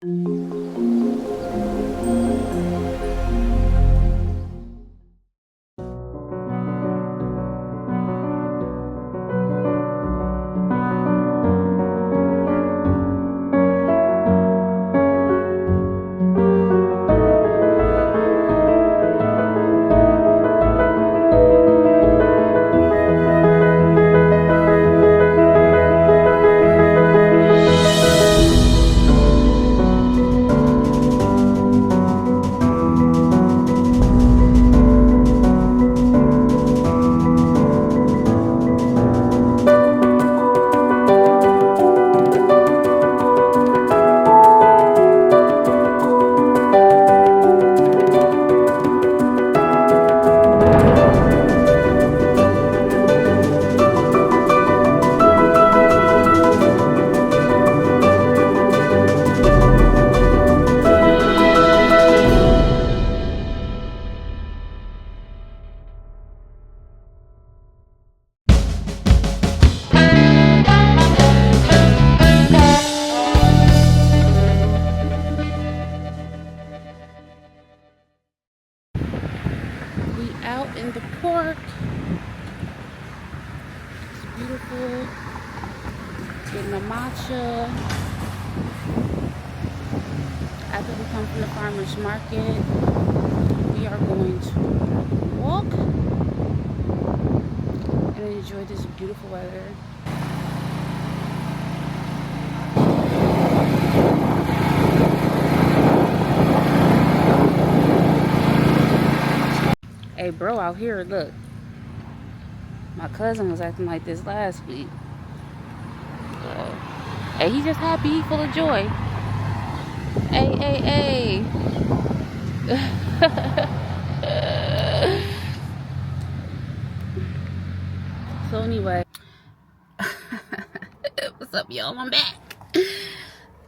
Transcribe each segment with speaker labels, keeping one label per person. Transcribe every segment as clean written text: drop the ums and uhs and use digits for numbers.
Speaker 1: We out in the park. It's beautiful. Getting a matcha. After we come from the farmer's market, we are going to walk and enjoy this beautiful weather. Hey bro, out here, look. My cousin was acting like this last week. Hey, he just happy, he full of joy. Hey, hey, hey. So anyway, what's up, y'all? I'm back.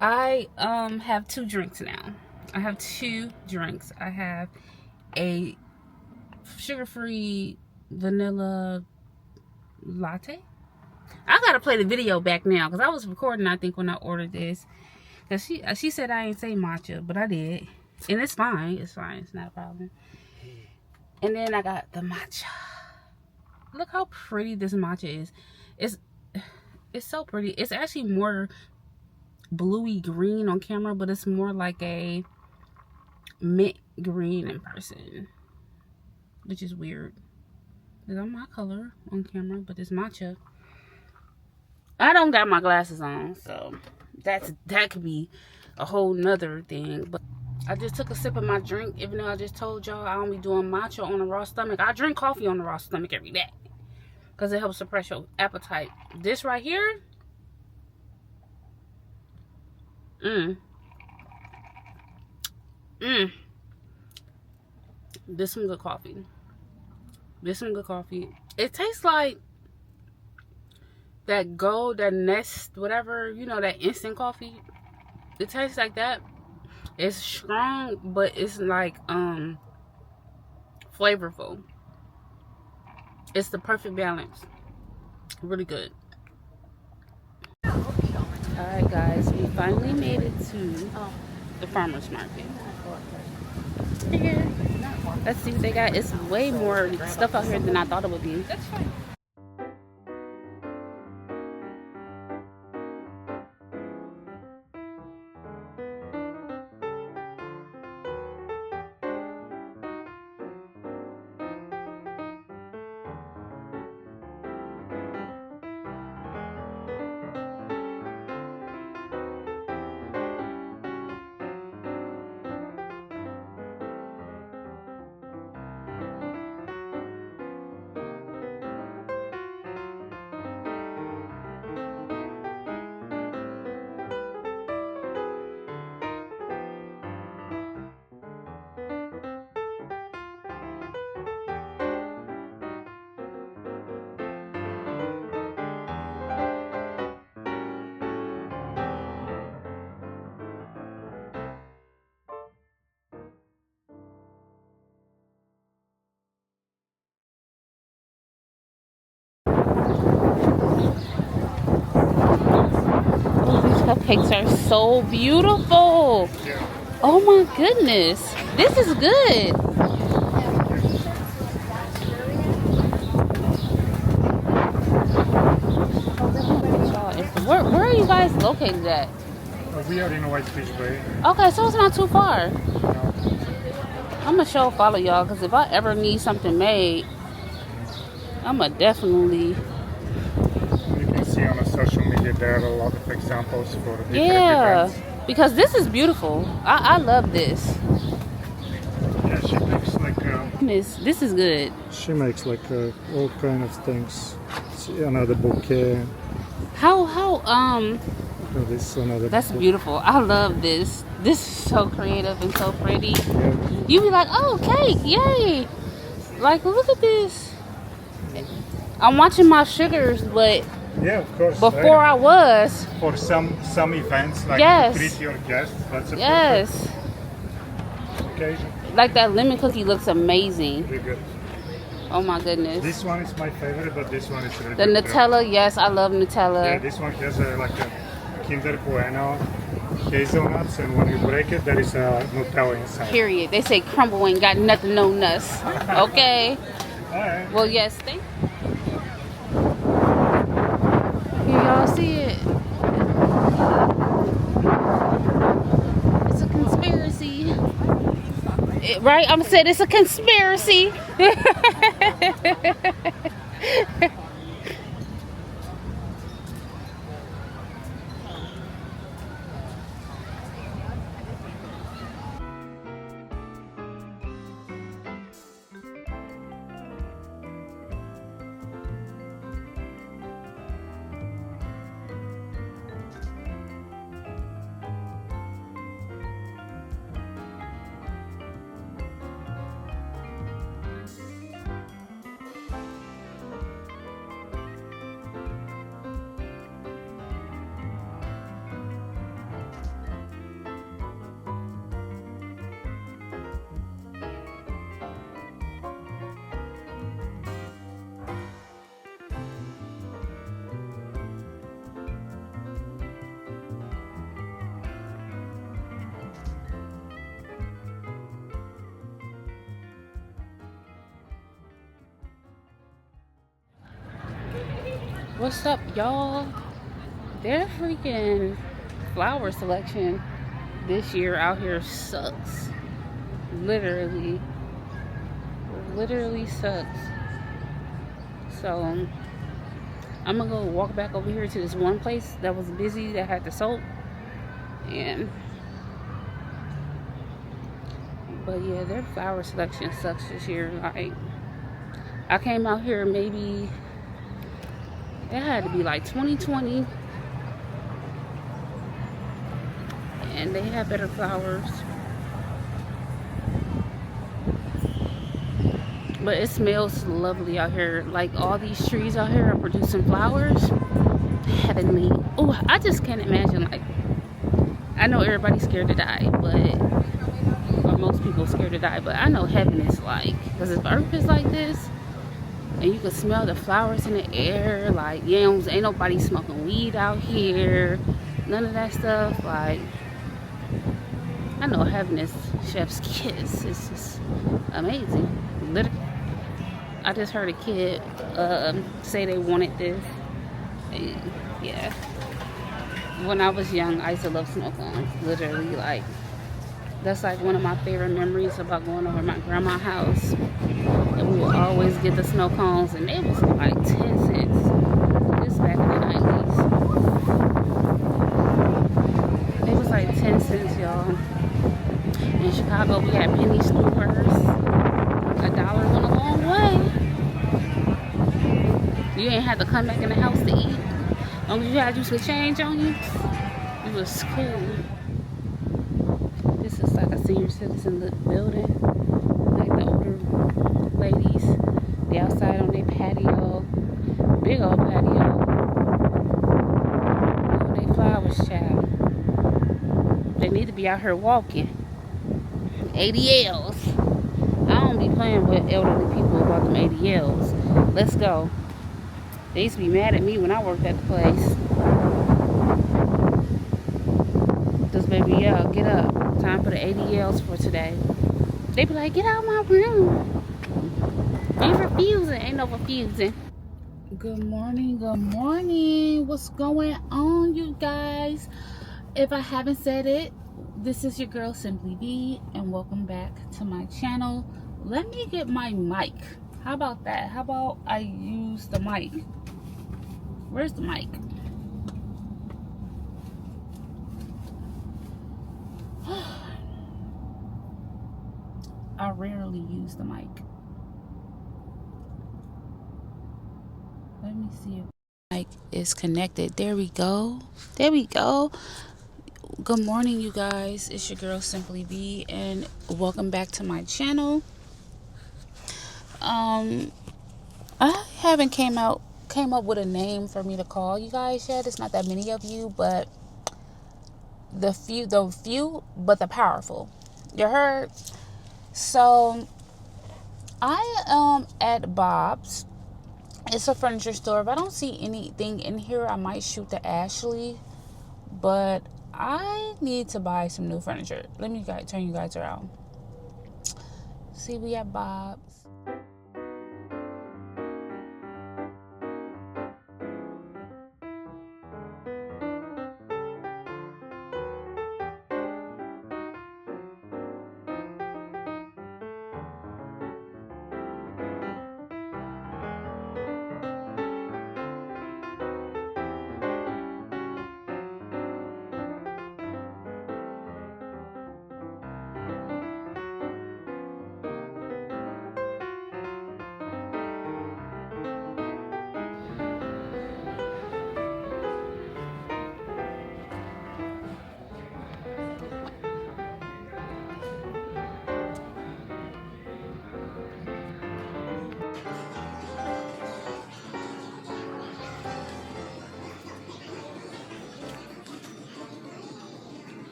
Speaker 1: I have two drinks now. I have two drinks. I have a sugar-free vanilla latte. I gotta play the video back now because I was recording, I think, when I ordered this. Because she said I ain't say matcha, but I did. And it's fine. It's fine. It's not a problem. And then I got the matcha. Look how pretty this matcha is. It's so pretty. It's actually more bluey green on camera, but it's more like a mint green in person, which is weird. It's on my color on camera, but it's matcha. I don't got my glasses on, so that could be a whole nother thing. But I just took a sip of my drink, even though I just told y'all I don't be doing matcha on a raw stomach. I drink coffee on a raw stomach every day because it helps suppress your appetite. This right here, this some good coffee. This some good coffee. It tastes like that gold, that Nest, whatever, you know, that instant coffee. It tastes like that. It's strong, but it's like flavorful. It's the perfect balance. Really good. Alright guys, we finally made it to the farmer's market. Here. Let's see what they got. It's way more stuff out here than I thought it would be. That's fine. cupcakes are so beautiful. Oh my goodness. This is good. Where are you guys located at?
Speaker 2: We are in Whitefish Bay.
Speaker 1: Okay, so it's not too far. I'm gonna sure follow y'all, because if I ever need something made, I'm gonna definitely.
Speaker 2: You can see on the social media there are a lot of examples for different events.
Speaker 1: Because this is beautiful. I love this.
Speaker 2: Yeah, she makes like
Speaker 1: This is good.
Speaker 2: she makes like all kind of things. See, another bouquet.
Speaker 1: How
Speaker 2: This another.
Speaker 1: That's
Speaker 2: bouquet.
Speaker 1: beautiful. I love this. This is so creative and so pretty.
Speaker 2: Yeah.
Speaker 1: You be like, oh, cake, yay! Like, look at this. I'm watching my sugars, but
Speaker 2: Yeah, of course.
Speaker 1: before I was.
Speaker 2: For some events, like
Speaker 1: Yes.
Speaker 2: to treat your guests. That's a
Speaker 1: Yes.
Speaker 2: perfect occasion.
Speaker 1: Like that lemon cookie looks amazing.
Speaker 2: Very good.
Speaker 1: Oh my goodness.
Speaker 2: This one is my favorite, but this one is really
Speaker 1: The
Speaker 2: good.
Speaker 1: Nutella, yes, I love
Speaker 2: Yeah,
Speaker 1: Nutella.
Speaker 2: this one has like a Kinder Bueno hazelnuts, and when you break it, there is a Nutella inside.
Speaker 1: Period. They say crumble ain't got nothing, no nuts. Okay.
Speaker 2: All right.
Speaker 1: Well, yes, thank you. Here, y'all see it? It's a conspiracy. Right? I'm saying it's a conspiracy. What's up, y'all? Their freaking flower selection this year out here sucks. Literally sucks. So I'm gonna go walk back over here to this one place that was busy that had the soap. But yeah, their flower selection sucks this year. Like, I came out here maybe, it had to be like 2020, and they had better flowers. But it smells lovely out here. Like, all these trees out here are producing flowers. Heavenly. Oh, I just can't imagine, like, I know everybody's scared to die, or most people scared to die, but I know heaven is like, because if earth is like this, and you can smell the flowers in the air, like, ain't nobody smoking weed out here, none of that stuff. Like, I know heaven is chef's kiss. It's just amazing. Literally, I just heard a kid say they wanted this. And yeah, when I was young, I used to love snow cones. Literally, like, that's like one of my favorite memories about going over my grandma's house. And we would always get the snow cones, and they was like 10 cents. This back in the 90s. They was like 10 cents, y'all. In Chicago, we had penny stores. $1 went a long way. You ain't had to come back in the house to eat. As long as you had some change on you, it was cool. This is like a senior citizen building. Like the older ladies, they outside on their patio, big old patio. Oh, they flowers, child. They need to be out here walking. ADLs. I don't be playing with elderly people about them ADLs. Let's go. They used to be mad at me when I worked at the place. Yeah, get up. Time for the ADLs for today. They be like, get out of my room. You refusing. Ain't no refusing. Good morning, good morning. What's going on, you guys? If I haven't said it, this is your girl Simply B, and welcome back to my channel. Let me get my mic. How about that? How about I use the mic? Where's the mic? I rarely use the mic. Let me see if the mic is connected. There we go. There we go. Good morning, you guys. It's your girl Simply B, and welcome back to my channel. I haven't came up with a name for me to call you guys yet. It's not that many of you, but the few, but the powerful. You heard? So I am at Bob's. It's a furniture store. If I don't see anything in here, I might shoot to Ashley, but I need to buy some new furniture. Let me turn you guys around. See, we at Bob's.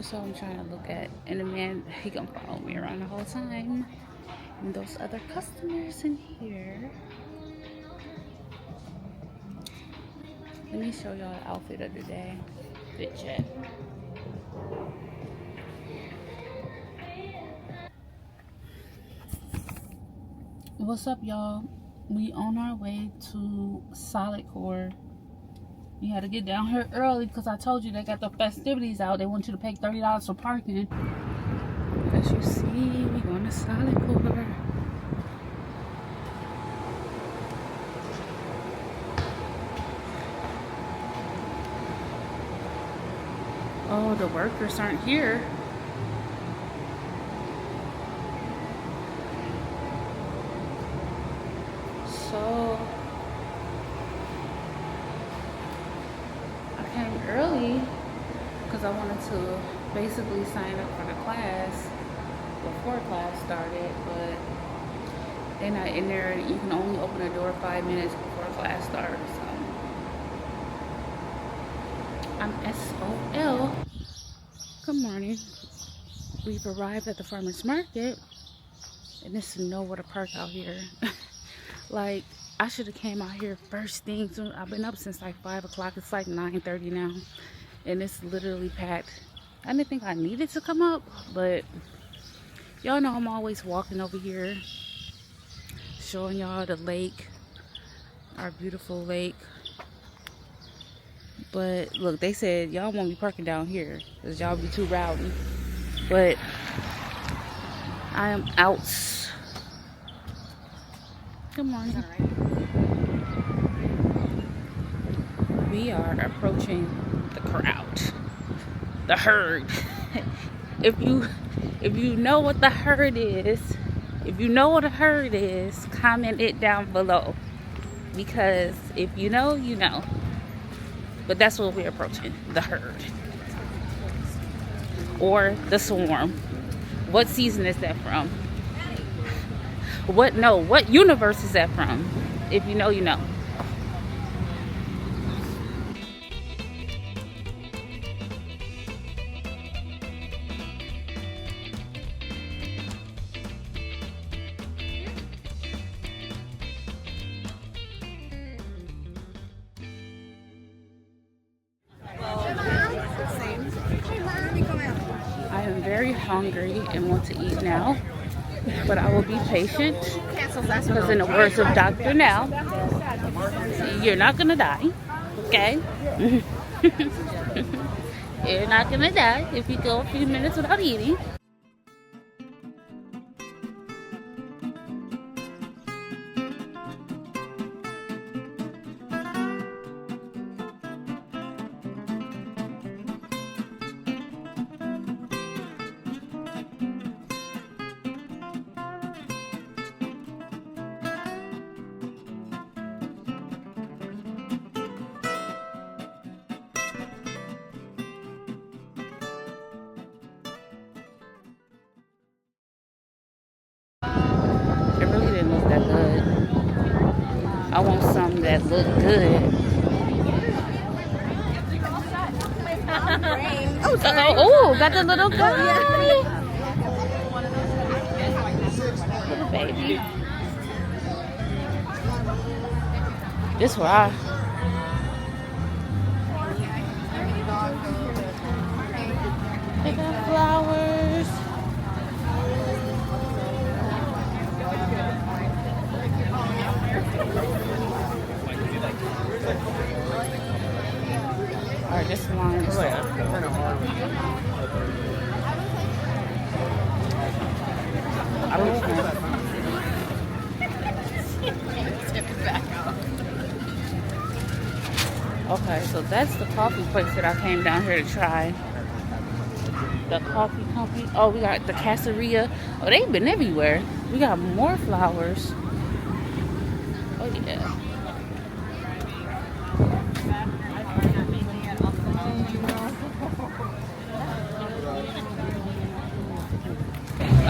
Speaker 1: So I'm trying to look at, and the man, he gonna follow me around the whole time. And those other customers in here. Let me show y'all the outfit of the day. Fit check. What's up, y'all? We on our way to Solid Core. You had to get down here early because I told you they got the festivities out. They want you to pay $30 for parking. As you see, we going to Solid Core. Oh, the workers aren't here. So I came early because I wanted to basically sign up for the class before class started, but they're not in there. You can only open the door 5 minutes before class starts. So I'm SOL. Good morning. We've arrived at the farmer's market, and there's nowhere to park out here. Like, I should have came out here first thing. So I've been up since like 5 o'clock. It's like 9:30 now, and it's literally packed. I didn't think I needed to come up, but y'all know I'm always walking over here, showing y'all the lake, our beautiful lake. But look, they said y'all won't be parking down here because y'all be too rowdy. But I am out. Good morning. We are approaching the crowd, the herd. If you know what the herd is, comment it down below. Because if you know, you know. But that's what we're approaching, the herd. Or the swarm. What season is that from? What universe is that from? If you know, you know. am very hungry and want to eat now, but I will be patient because in the words of Dr. Now, you're not gonna die, okay? You're not gonna die if you go a few minutes without eating. It really didn't look that good. I want something that look good. Oh, got the little guy. Little baby. This where I. They got flowers. Alright, this line is kind of hard. I don't know. Okay, so that's the coffee place that I came down here to try. The coffee company. Oh, we got the Caseria. Oh, they've been everywhere. We got more flowers. Oh, yeah.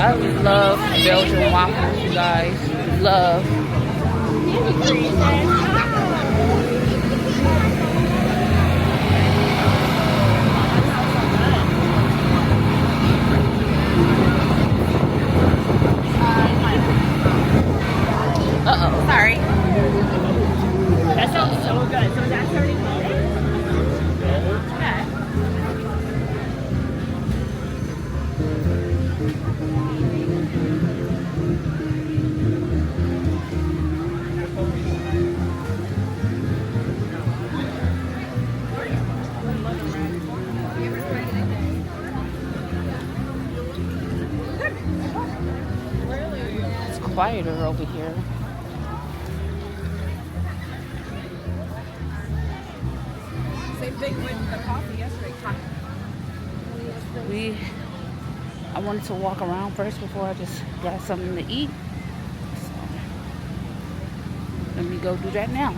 Speaker 1: I love Belgian waffles, you guys. Love. Uh-oh. Sorry.
Speaker 3: That sounds so good. So that's already loaded? Okay.
Speaker 1: It's quieter over here.
Speaker 3: Same thing with the coffee yesterday.
Speaker 1: I wanted to walk around first before I just got something to eat. So, let me go do that now.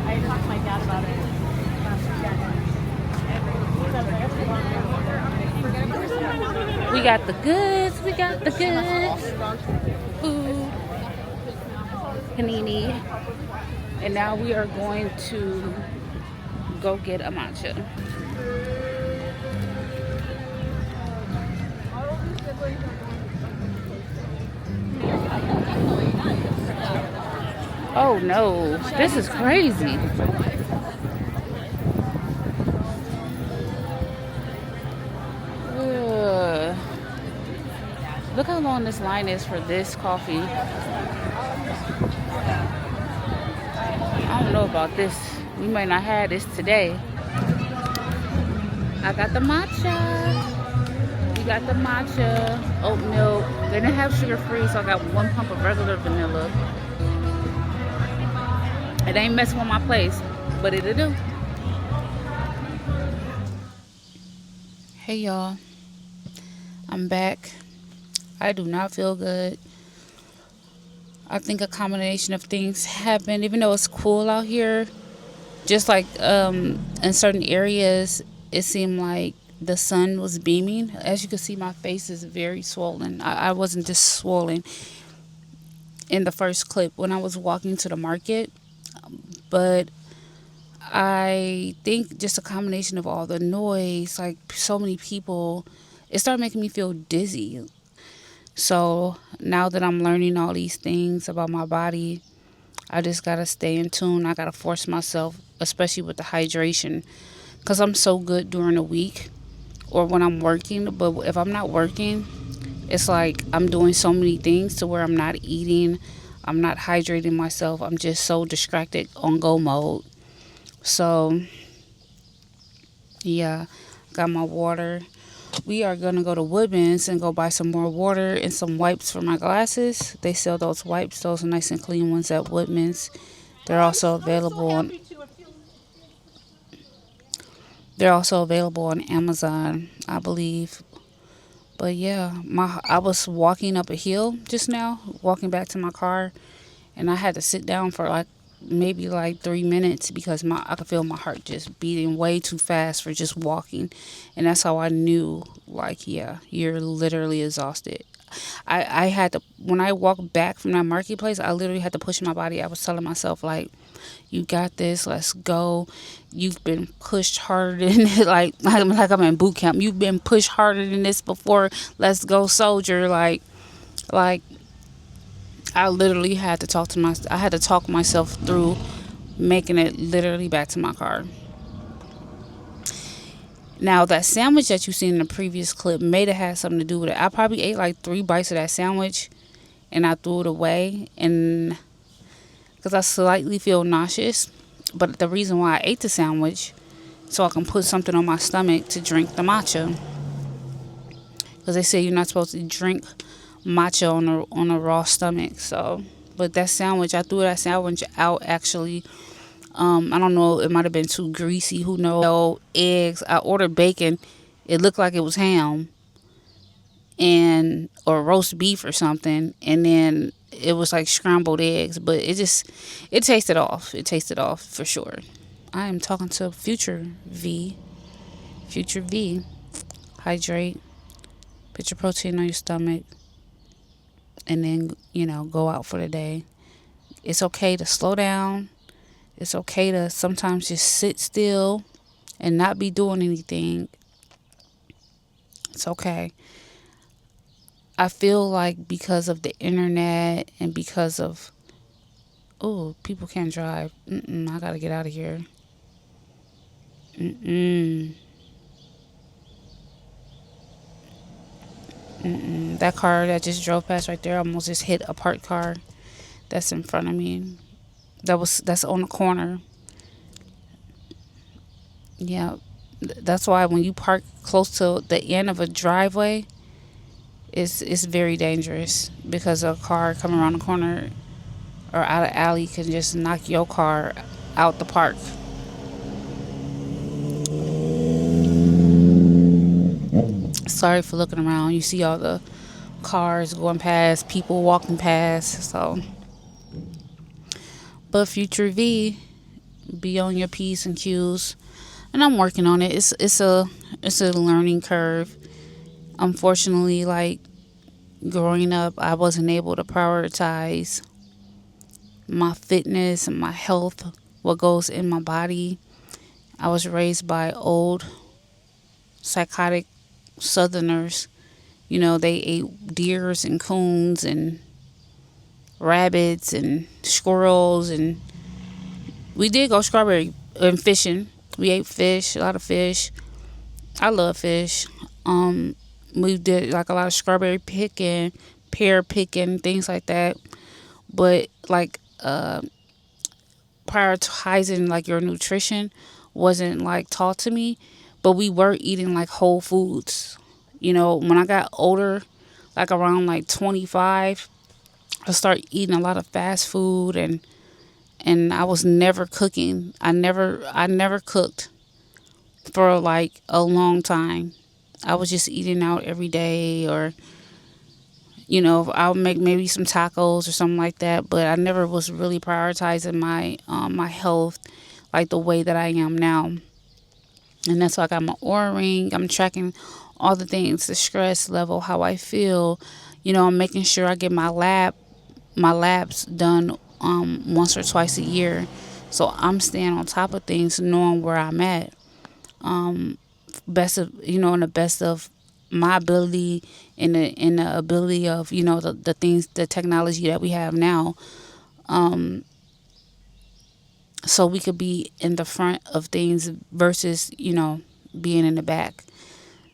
Speaker 3: I talked to my dad about it.
Speaker 1: We got the goods. We got the goods. Food. Panini. And now we are going to go get a matcha. Oh no, this is crazy. Ugh. Look how long this line is for this coffee. I don't know about this. We might not have this today. I got the matcha. We got the matcha, oat milk. They didn't have sugar free, so I got 1 pump of regular vanilla. It ain't messing with my place, but it'll do. Hey y'all, I'm back. I do not feel good. I think a combination of things happened. Even though it's cool out here, just like in certain areas, it seemed like the sun was beaming. As you can see, my face is very swollen. I wasn't this swollen in the first clip when I was walking to the market, but I think just a combination of all the noise, like so many people, it started making me feel dizzy. So now that I'm learning all these things about my body, I just gotta stay in tune. I gotta force myself, especially with the hydration, because I'm so good during the week or when I'm working. But if I'm not working, it's like I'm doing so many things to where I'm not eating, I'm not hydrating myself. I'm just so distracted on go mode. So, yeah, got my water. We are going to go to Woodman's and go buy some more water and some wipes for my glasses. They sell those wipes, those nice and clean ones at Woodman's. They're also available on they're also available on Amazon, I believe. But yeah, I was walking up a hill just now, walking back to my car, and I had to sit down for like maybe like 3 minutes because I could feel my heart just beating way too fast for just walking, and that's how I knew like, yeah, you're literally exhausted. I had to, when I walked back from that marketplace, I literally had to push my body. I was telling myself like, you got this, let's go. You've been pushed harder than it, like I'm in boot camp. You've been pushed harder than this before. Let's go, soldier. Like I literally had to I had to talk myself through making it literally back to my car. Now that sandwich that you seen in the previous clip may have had something to do with it. I probably ate like 3 bites of that sandwich and I threw it away, and because I slightly feel nauseous. But the reason why I ate the sandwich, so I can put something on my stomach to drink the matcha. Because they say you're not supposed to drink matcha on a raw stomach. So, but that sandwich, I threw that sandwich out actually. I don't know, it might have been too greasy. Who knows? No eggs. I ordered bacon. It looked like it was ham and or roast beef or something, and then it was like scrambled eggs. But it tasted off. It tasted off for sure. I am talking to Future V. Future V. Hydrate. Put your protein on your stomach. And then, go out for the day. It's okay to slow down. It's okay to sometimes just sit still and not be doing anything. It's okay. I feel like because of the internet and because of, oh, people can't drive. I gotta get out of here. That car that just drove past right there almost just hit a parked car that's in front of me. That's on the corner. Yeah, that's why when you park close to the end of a driveway, it's very dangerous because a car coming around the corner or out of alley can just knock your car out the park. Sorry for looking around. You see all the cars going past, people walking past. So, but Future V, be on your P's and Q's, and I'm working on it. It's a learning curve. Unfortunately, like growing up, I wasn't able to prioritize my fitness and my health, what goes in my body. I was raised by old psychotic Southerners. They ate deers and coons and rabbits and squirrels, and we did go strawberry and fishing. We ate fish, a lot of fish. I love fish. We did like a lot of strawberry picking, pear picking, things like that. But like prioritizing like your nutrition wasn't like taught to me. But we were eating like whole foods. When I got older, like around like 25, I started eating a lot of fast food, and I was never cooking. I never cooked for like a long time. I was just eating out every day, or I'll make maybe some tacos or something like that. But I never was really prioritizing my health like the way that I am now. And that's why I got my Oura ring. I'm tracking all the things, the stress level, how I feel. I'm making sure I get my labs done once or twice a year. So I'm staying on top of things, knowing where I'm at. In the best of my ability, in the ability of the things, the technology that we have now. so we could be in the front of things versus, being in the back.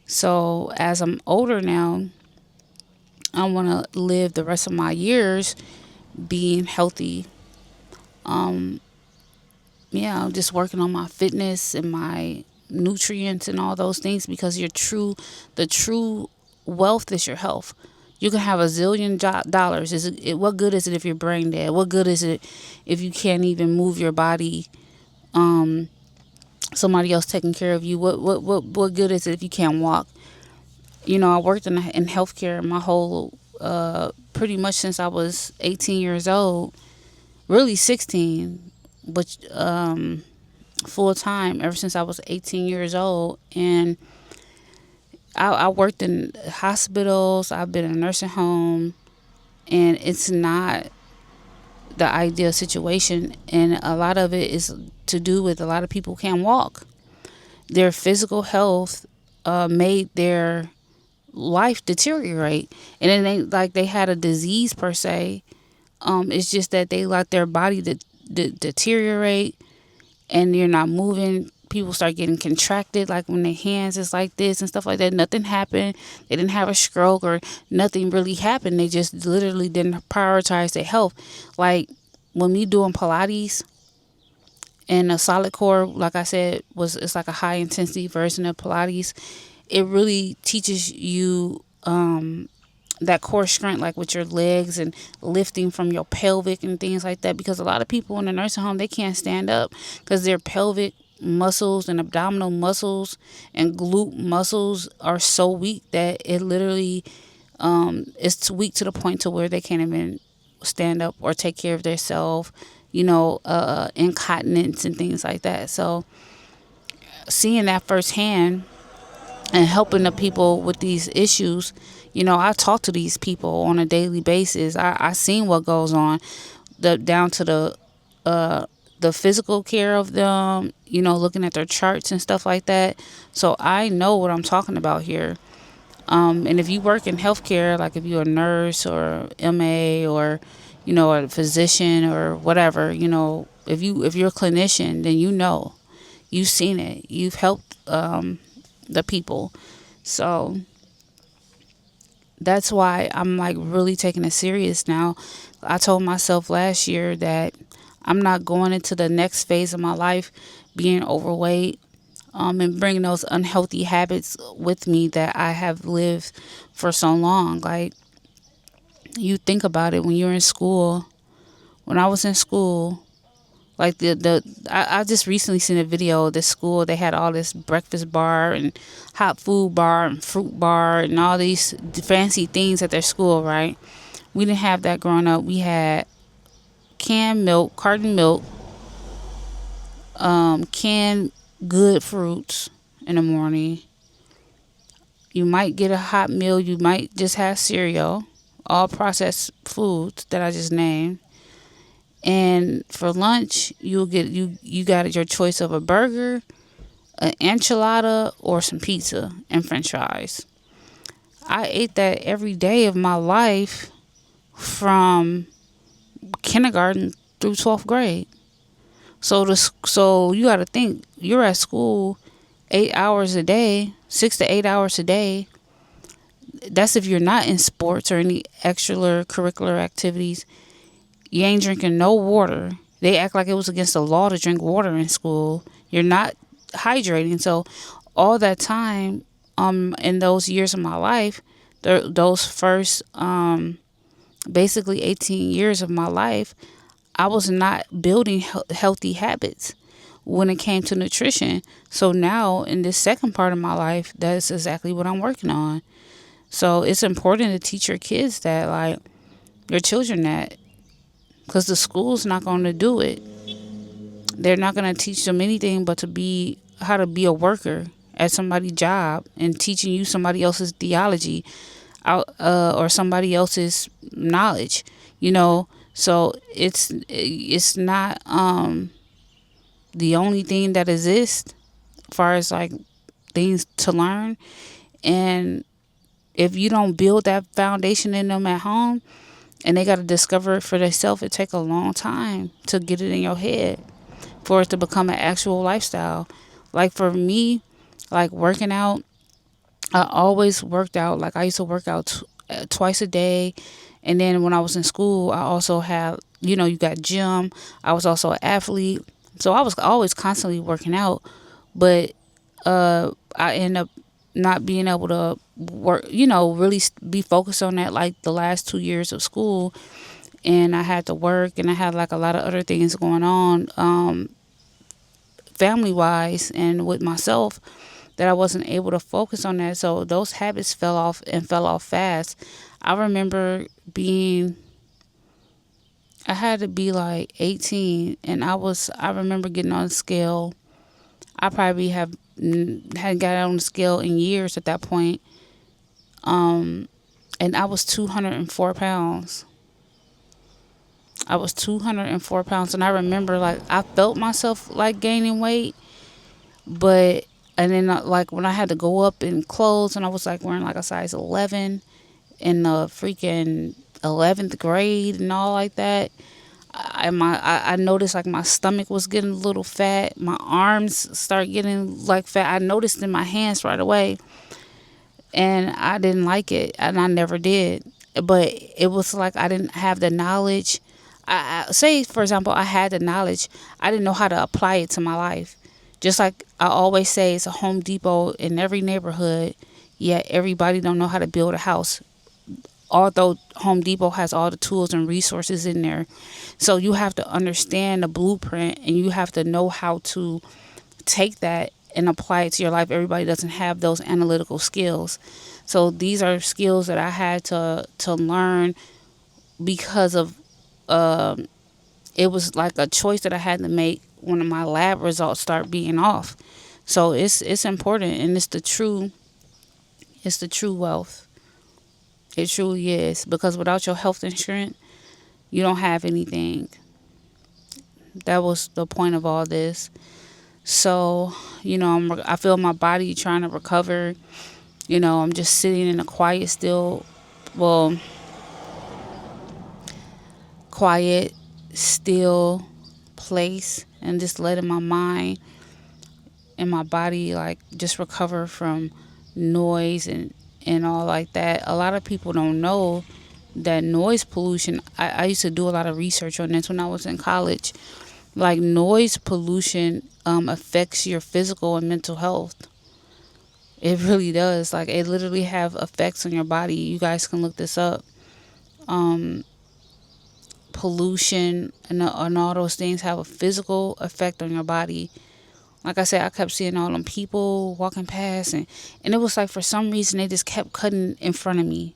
Speaker 1: So as I'm older now, I want to live the rest of my years being healthy. Yeah, I'm just working on my fitness and my nutrients and all those things, because the true wealth is your health. You can have a zillion dollars. What good is it if you're brain dead? What good is it if you can't even move your body? Somebody else taking care of you. What good is it if you can't walk? I worked in healthcare my whole pretty much since I was 18 years old, really 16, but full time ever since I was 18 years old. And I worked in hospitals. I've been in a nursing home, and it's not the ideal situation. And a lot of it is to do with a lot of people can't walk. Their physical health made their life deteriorate, and it ain't like they had a disease per se. It's just that they let their body deteriorate, and you're not moving. People start getting contracted, like when their hands is like this and stuff like that. Nothing happened. They didn't have a stroke or nothing really happened. They just literally didn't prioritize their health. Like when me doing Pilates and a solid core, like I said, it's like a high intensity version of Pilates. It really teaches you that core strength, like with your legs and lifting from your pelvic and things like that. Because a lot of people in the nursing home, they can't stand up because their pelvic muscles and abdominal muscles and glute muscles are so weak that it literally it's weak to the point to where they can't even stand up or take care of themselves, incontinence and things like that. So seeing that firsthand and helping the people with these issues, I talk to these people on a daily basis. I seen what goes on, down to the physical care of them, looking at their charts and stuff like that. So I know what I'm talking about here. And if you work in healthcare, like if you're a nurse or MA or, a physician or whatever, if you're a clinician, then you've seen it, you've helped the people. So that's why I'm like really taking it serious now. I told myself last year that I'm not going into the next phase of my life being overweight and bringing those unhealthy habits with me that I have lived for so long. Like, you think about it, when you're in school, when I was in school, like I just recently seen a video of this school. They had all this breakfast bar and hot food bar and fruit bar and all these fancy things at their school, right? We didn't have that growing up. We had canned milk, carton milk, canned good fruits in the morning. You might get a hot meal. You might just have cereal, all processed foods that I just named. And for lunch, you got your choice of a burger, an enchilada, or some pizza and french fries. I ate that every day of my life from kindergarten through 12th grade. So you got to think, you're at school 8 hours a day, 6 to 8 hours a day. That's if you're not in sports or any extracurricular activities. You ain't drinking no water. They act like it was against the law to drink water in school. You're not hydrating. So all that time, in those years of my life, those first, basically 18 years of my life, I was not building healthy habits when it came to nutrition. So now in this second part of my life, that's exactly what I'm working on. So it's important to teach your kids that, like, your children that, because the school's not going to do it. They're not going to teach them anything but how to be a worker at somebody's job and teaching you somebody else's theology or somebody else's knowledge, So it's not the only thing that exists as far as like things to learn. And if you don't build that foundation in them at home, and they got to discover it for themselves, it take a long time to get it in your head. for it to become an actual lifestyle. Like for me, like working out, I always worked out. Like I used to work out twice a day. And then when I was in school, I also had, you got gym. I was also an athlete. So I was always constantly working out. But I end up not being able to work, really be focused on that like the last 2 years of school. And I had to work and I had like a lot of other things going on, family wise and with myself, that I wasn't able to focus on that. So those habits fell off fast. I remember I had to be like 18 and I remember getting on the scale. I probably hadn't got on the scale in years at that point. And I was 204 pounds. I was 204 pounds. And I remember like I felt myself like gaining weight. And then like when I had to go up in clothes and I was like wearing like a size 11 in the freaking 11th grade and all like that. I noticed like my stomach was getting a little fat. My arms start getting like fat. I noticed in my hands right away. And I didn't like it. And I never did. But it was like I didn't have the knowledge. I say, for example, I had the knowledge. I didn't know how to apply it to my life. Just like I always say, it's a Home Depot in every neighborhood, yet everybody don't know how to build a house. Although Home Depot has all the tools and resources in there. So you have to understand the blueprint and you have to know how to take that and apply it to your life. Everybody doesn't have those analytical skills. So these are skills that I had to learn because of it was like a choice that I had to make when my lab results start being off. So it's important and it's the true wealth. It truly is, because without your health insurance, you don't have anything. That was the point of all this. So, I feel my body trying to recover. I'm just sitting in a quiet, still place and just letting my mind and my body like just recover from noise and all like that. A lot of people don't know that noise pollution, I used to do a lot of research on this when I was in college. Like noise pollution affects your physical and mental health. It really does. Like it literally have effects on your body. You guys can look this up. Pollution and all those things have a physical effect on your body. Like I said, I kept seeing all them people walking past and it was like for some reason they just kept cutting in front of me.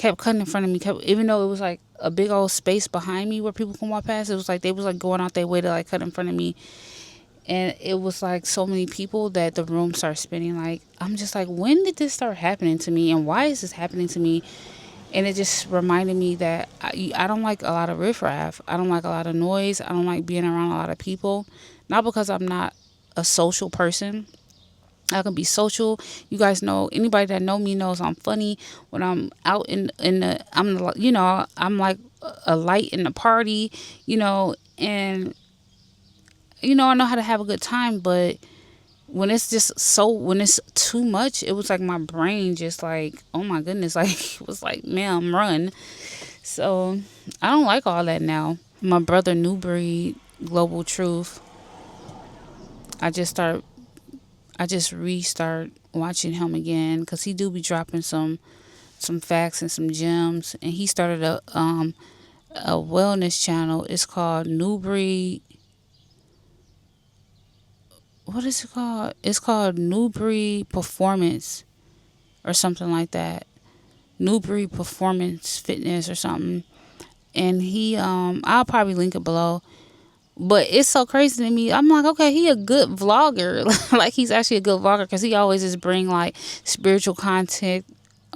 Speaker 1: Even though it was like a big old space behind me where people can walk past, it was like they was like going out their way to like cut in front of me. And it was like so many people that the room started spinning. Like, I'm just like, when did this start happening to me? And why is this happening to me? And it just reminded me that I don't like a lot of riffraff. I don't like a lot of noise. I don't like being around a lot of people. Not because I'm not a social person. I can be social. You guys know, anybody that know me knows I'm funny. When I'm out I'm like a light in the party, and I know how to have a good time, but when it's too much, it was like my brain just like, oh my goodness, like it was like, ma'am, run. So I don't like all that now. My brother New Breed, Global Truth, I just restart watching him again because he do be dropping some facts and some gems, and he started a wellness channel. It's called New Breed. What is it called? It's called New Breed Performance or something like that. New Breed Performance Fitness or something. And he I'll probably link it below. But it's so crazy to me. I'm like, okay, he a good vlogger. Like he's actually a good vlogger because he always just bring like spiritual content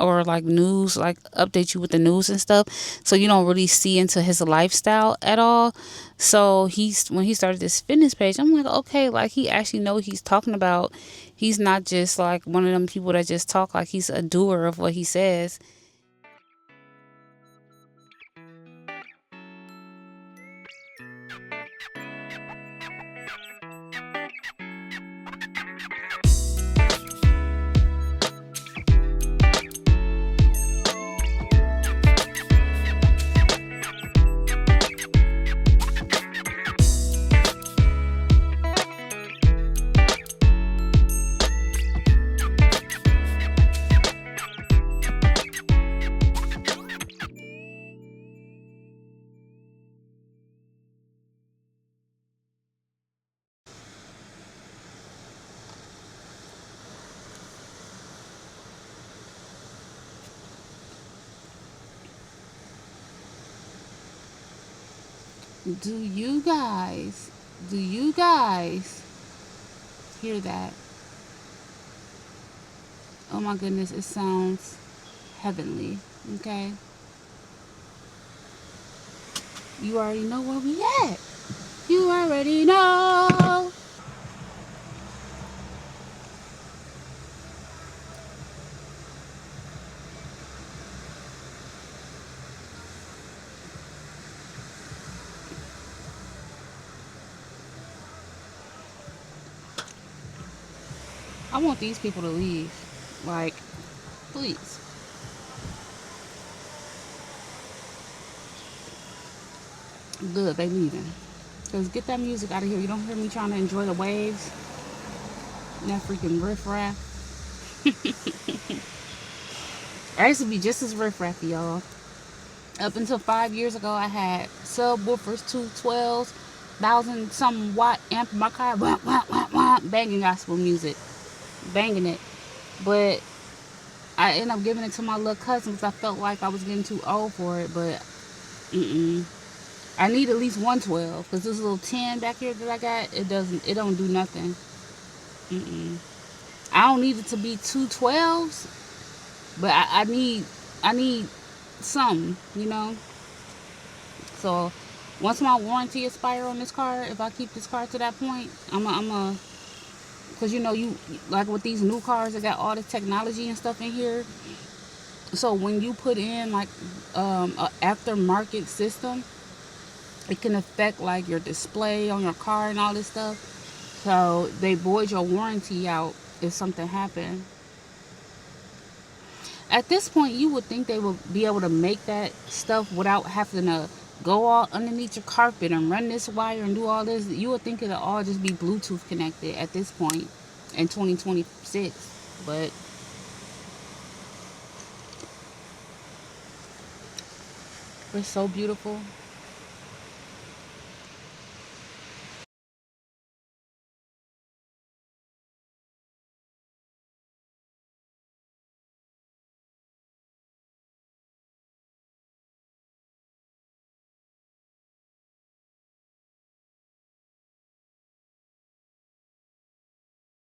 Speaker 1: or like news, like update you with the news and stuff. So you don't really see into his lifestyle at all. So when he started this fitness page, I'm like, okay, like he actually know what he's talking about. He's not just like one of them people that just talk. Like he's a doer of what he says. Do you guys hear that? Oh my goodness, it sounds heavenly. Okay. You already know where we at. You already know. I want these people to leave. Like, please. Good, they leaving. Because get that music out of here. You don't hear me trying to enjoy the waves. And that freaking riffraff. I used to be just as riffraffy, y'all. Up until 5 years ago, I had subwoofers, 212s, 1,000-something watt amp in my car. Wah, wah, wah, wah, banging gospel music. Banging it. But I ended up giving it to my little cousin because I felt like I was getting too old for it. But, I need at least 112 because this little 10 back here that I got, it don't do nothing. I don't need it to be 212s, but I need some, you know. So once my warranty expire on this car, if I keep this car to that point, I'm a because you know, you like with these new cars that got all the technology and stuff in here. So when you put in like a aftermarket system, it can affect like your display on your car and all this stuff. So they void your warranty out if something happened. At this point, you would think they would be able to make that stuff without having to go all underneath your carpet and run this wire and do all this. You would think it'll all just be Bluetooth connected at this point in 2026. But it's so beautiful.